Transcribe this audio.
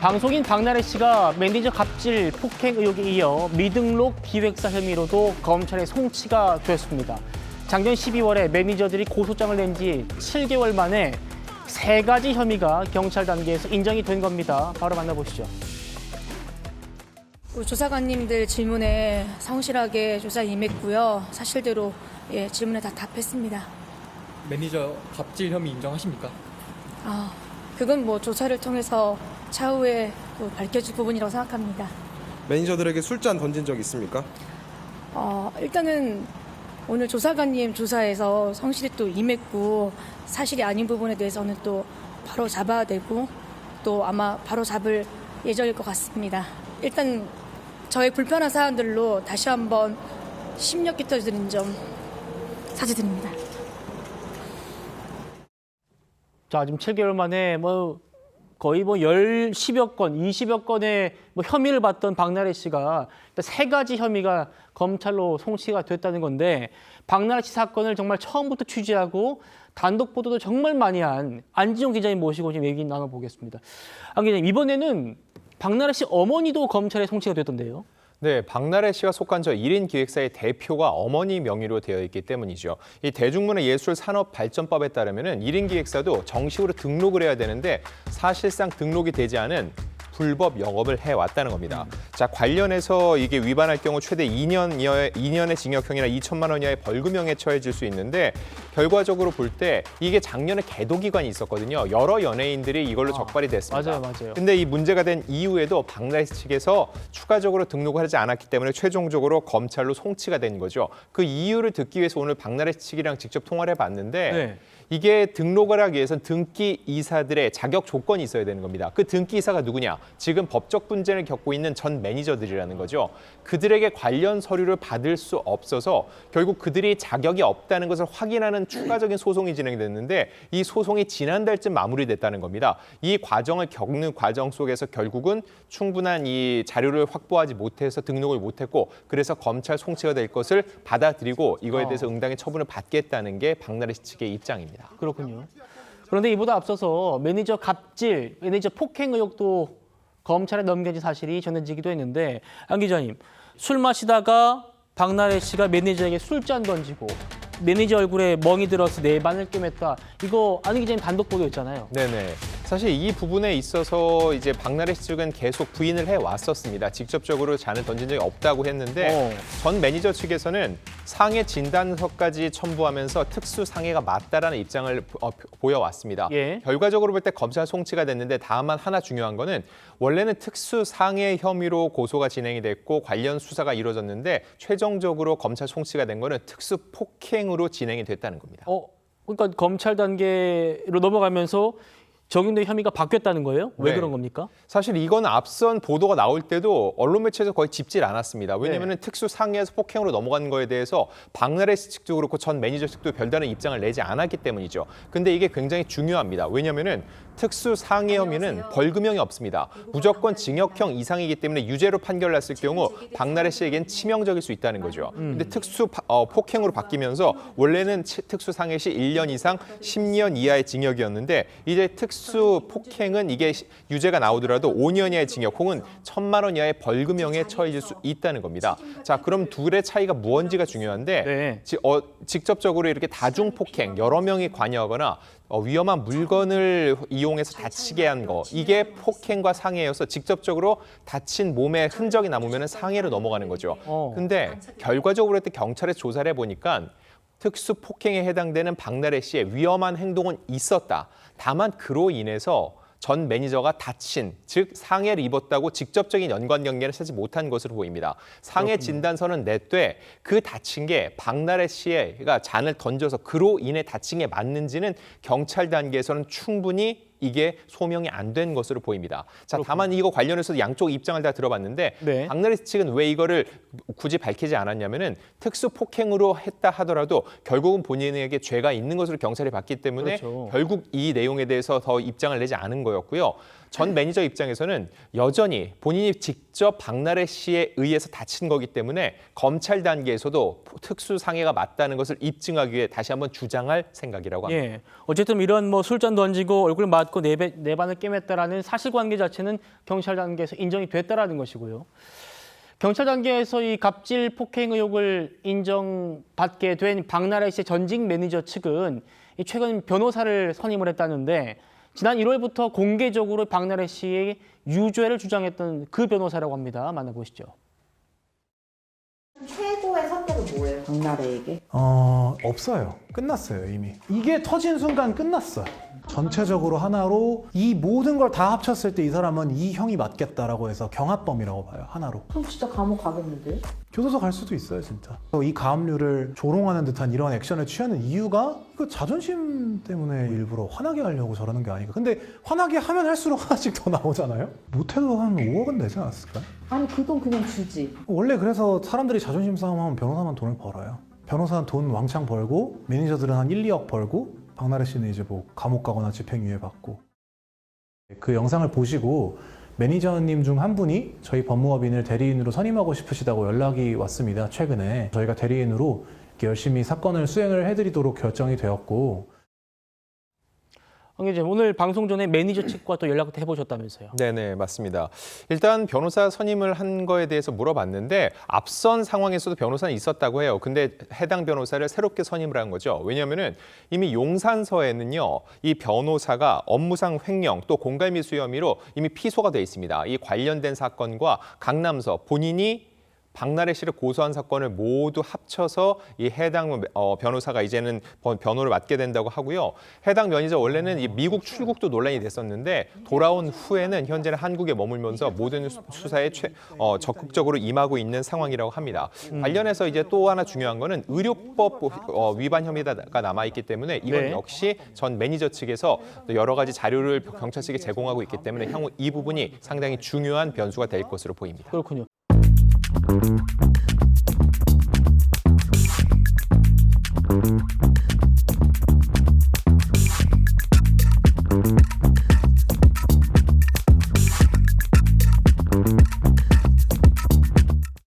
방송인 박나래 씨가 매니저 갑질 폭행 의혹에 이어 미등록 기획사 혐의로도 검찰에 송치가 되었습니다. 작년 12월에 매니저들이 고소장을 낸 지 7개월 만에 3가지 혐의가 경찰 단계에서 인정이 된 겁니다. 바로 만나보시죠. 우리 조사관님들 질문에 성실하게 조사 임했고요. 사실대로 질문에 다 답했습니다. 매니저 갑질 혐의 인정하십니까? 그건 뭐 조사를 통해서 차후에 또 밝혀질 부분이라고 생각합니다. 매니저들에게 술잔 던진 적 있습니까? 일단은 오늘 조사관님 조사에서 성실히 또 임했고 사실이 아닌 부분에 대해서는 또 바로 잡아야 되고 또 아마 바로 잡을 예정일 것 같습니다. 일단 저의 불편한 사안들로 다시 한번 심력 끼쳐드린 점 사죄드립니다. 자, 지금 7개월 만에 거의 10여 건, 20여 건의 혐의를 받던 박나래 씨가 3가지 혐의가 검찰로 송치가 됐다는 건데, 박나래 씨 사건을 정말 처음부터 취재하고 단독 보도도 정말 많이 한 안진용 기자님 모시고 좀 얘기 나눠보겠습니다. 안 기자님, 이번에는 박나래 씨 어머니도 검찰에 송치가 됐던데요. 네, 박나래 씨가 속한 저 1인 기획사의 대표가 어머니 명의로 되어 있기 때문이죠. 이 대중문화예술산업발전법에 따르면 1인 기획사도 정식으로 등록을 해야 되는데 사실상 등록이 되지 않은 불법 영업을 해왔다는 겁니다. 자, 관련해서 이게 위반할 경우 최대 2년의 징역형이나 2천만 원 이하의 벌금형에 처해질 수 있는데, 결과적으로 볼 때 이게 작년에 계도 기간이 있었거든요. 여러 연예인들이 이걸로 적발이 됐습니다. 맞아요. 근데 이 문제가 된 이후에도 박나래 씨 측에서 추가적으로 등록을 하지 않았기 때문에 최종적으로 검찰로 송치가 된 거죠. 그 이유를 듣기 위해서 오늘 박나래 씨 측이랑 직접 통화를 해봤는데, 네. 이게 등록을 하기 위해서는 등기 이사들의 자격 조건이 있어야 되는 겁니다. 그 등기 이사가 누구냐? 지금 법적 분쟁을 겪고 있는 전 매니저들이라는 거죠. 그들에게 관련 서류를 받을 수 없어서 결국 그들이 자격이 없다는 것을 확인하는 추가적인 소송이 진행됐는데, 이 소송이 지난달쯤 마무리됐다는 겁니다. 이 과정을 겪는 과정 속에서 결국은 충분한 이 자료를 확보하지 못해서 등록을 못했고, 그래서 검찰 송치가 될 것을 받아들이고 이거에 대해서 응당의 처분을 받겠다는 게 박나래 씨 측의 입장입니다. 그렇군요. 그런데 이보다 앞서서 매니저 갑질, 매니저 폭행 의혹도 검찰에 넘겨진 사실이 전해지기도 했는데, 안 기자님, 술 마시다가 박나래 씨가 매니저에게 술잔 던지고 매니저 얼굴에 멍이 들어서 네 반을 꿰맸다. 이거 안 기자님 단독 보도였잖아요. 네네. 사실 이 부분에 있어서 이제 박나래 씨 측은 계속 부인을 해왔었습니다. 직접적으로 잔을 던진 적이 없다고 했는데 전 매니저 측에서는 상해 진단서까지 첨부하면서 특수 상해가 맞다라는 입장을 보여왔습니다. 예. 결과적으로 볼 때 검찰 송치가 됐는데, 다만 하나 중요한 거는 원래는 특수 상해 혐의로 고소가 진행이 됐고 관련 수사가 이루어졌는데, 최종적으로 검찰 송치가 된 거는 특수 폭행으로 진행이 됐다는 겁니다. 그러니까 검찰 단계로 넘어가면서 적용된 혐의가 바뀌었다는 거예요? 왜 네. 그런 겁니까? 사실 이건 앞선 보도가 나올 때도 언론 매체에서 거의 짚질 않았습니다. 왜냐하면 특수 상해에서 폭행으로 넘어간 거에 대해서 박나래 씨 측도 그렇고 전 매니저 측도 별다른 입장을 내지 않았기 때문이죠. 근데 이게 굉장히 중요합니다. 왜냐하면 특수 상해 혐의는 벌금형이 없습니다. 무조건 징역형 이상이기 때문에 유죄로 판결났을 경우 박나래 씨에겐 치명적일 수 있다는 거죠. 근데 특수 폭행으로 바뀌면서 원래는 특수 상해 시 1년 이상 10년 이하의 징역이었는데, 이제 특수 폭행은 이게 유죄가 나오더라도 5년 이하의 징역 혹은 1,000만 원 이하의 벌금형에 처해질 수 있다는 겁니다. 자, 그럼 둘의 차이가 무언지가 중요한데, 직접적으로 이렇게 다중 폭행, 여러 명이 관여하거나 위험한 물건을 이용해서 다치게 한 거, 이게 폭행과 상해여서 직접적으로 다친 몸에 흔적이 남으면 상해로 넘어가는 거죠. 근데 결과적으로 경찰에 조사를 해보니까 특수 폭행에 해당되는 박나래 씨의 위험한 행동은 있었다. 다만 그로 인해서 전 매니저가 다친, 즉 상해를 입었다고 직접적인 연관관계를 찾지 못한 것으로 보입니다. 상해 진단서는 냈되 그 다친 게 박나래 씨가 잔을 던져서 그로 인해 다친 게 맞는지는 경찰 단계에서는 충분히 이게 소명이 안 된 것으로 보입니다. 자, 다만 이거 관련해서 양쪽 입장을 다 들어봤는데, 박나래 측은 왜 이거를 굳이 밝히지 않았냐면은 특수 폭행으로 했다 하더라도 결국은 본인에게 죄가 있는 것으로 경찰이 봤기 때문에 결국 이 내용에 대해서 더 입장을 내지 않은 거였고요. 전 매니저 입장에서는 여전히 본인이 직접 박나래 씨에 의해서 다친 거기 때문에 검찰 단계에서도 특수상해가 맞다는 것을 입증하기 위해 다시 한번 주장할 생각이라고 합니다. 예. 어쨌든 이런 뭐 술잔 던지고 얼굴 맞고 내반을 꿰맸다라는 사실관계 자체는 경찰 단계에서 인정이 됐다라는 것이고요. 경찰 단계에서 이 갑질 폭행 의혹을 인정받게 된 박나래 씨의 전직 매니저 측은 최근 변호사를 선임을 했다는데 지난 1월부터 공개적으로 박나래 씨의 유죄를 주장했던 그 변호사라고 합니다. 만나보시죠. 최고의 선택은 뭐예요? 박나래에게? 없어요. 끝났어요, 이미. 이게 터진 순간 끝났어요. 전체적으로 하나로 이 모든 걸 다 합쳤을 때 이 사람은 이 형이 맞겠다라고 해서 경합범이라고 봐요, 하나로. 그럼 진짜 감옥 가겠는데? 교도소 갈 수도 있어요, 진짜. 이 가압류를 조롱하는 듯한 이런 액션을 취하는 이유가 그 자존심 때문에 일부러 화나게 하려고 저러는 게 아닌가. 근데 화나게 하면 할수록 하나씩 더 나오잖아요? 못해도 한 5억은 내지 않았을까요? 아니 그 돈 그냥 주지. 원래 그래서 사람들이 자존심 싸움하면 변호사만 돈을 벌어요. 변호사는 돈 왕창 벌고 매니저들은 한 1, 2억 벌고 박나래 씨는 이제 뭐 감옥 가거나 집행유예 받고. 그 영상을 보시고 매니저님 중 한 분이 저희 법무법인을 대리인으로 선임하고 싶으시다고 연락이 왔습니다. 최근에 저희가 대리인으로 이렇게 열심히 사건을 수행을 해드리도록 결정이 되었고. 황 기자님, 오늘 방송 전에 매니저 측과 또 연락을 해보셨다면서요? 네네, 맞습니다. 일단 변호사 선임을 한 거에 대해서 물어봤는데 앞선 상황에서도 변호사는 있었다고 해요. 근데 해당 변호사를 새롭게 선임을 한 거죠. 왜냐하면은 이미 용산서에는요, 이 변호사가 업무상 횡령 또 공갈미수 혐의로 이미 피소가 돼 있습니다. 이 관련된 사건과 강남서 본인이 박나래 씨를 고소한 사건을 모두 합쳐서 이 해당 변호사가 이제는 변호를 맡게 된다고 하고요. 해당 매니저 원래는 이 미국 출국도 논란이 됐었는데 돌아온 후에는 현재는 한국에 머물면서 모든 수사에 적극적으로 임하고 있는 상황이라고 합니다. 관련해서 이제 또 하나 중요한 거는 의료법 위반 혐의가 남아 있기 때문에 이건 네. 역시 전 매니저 측에서 여러 가지 자료를 경찰 측에 제공하고 있기 때문에 향후 이 부분이 상당히 중요한 변수가 될 것으로 보입니다. 그렇군요.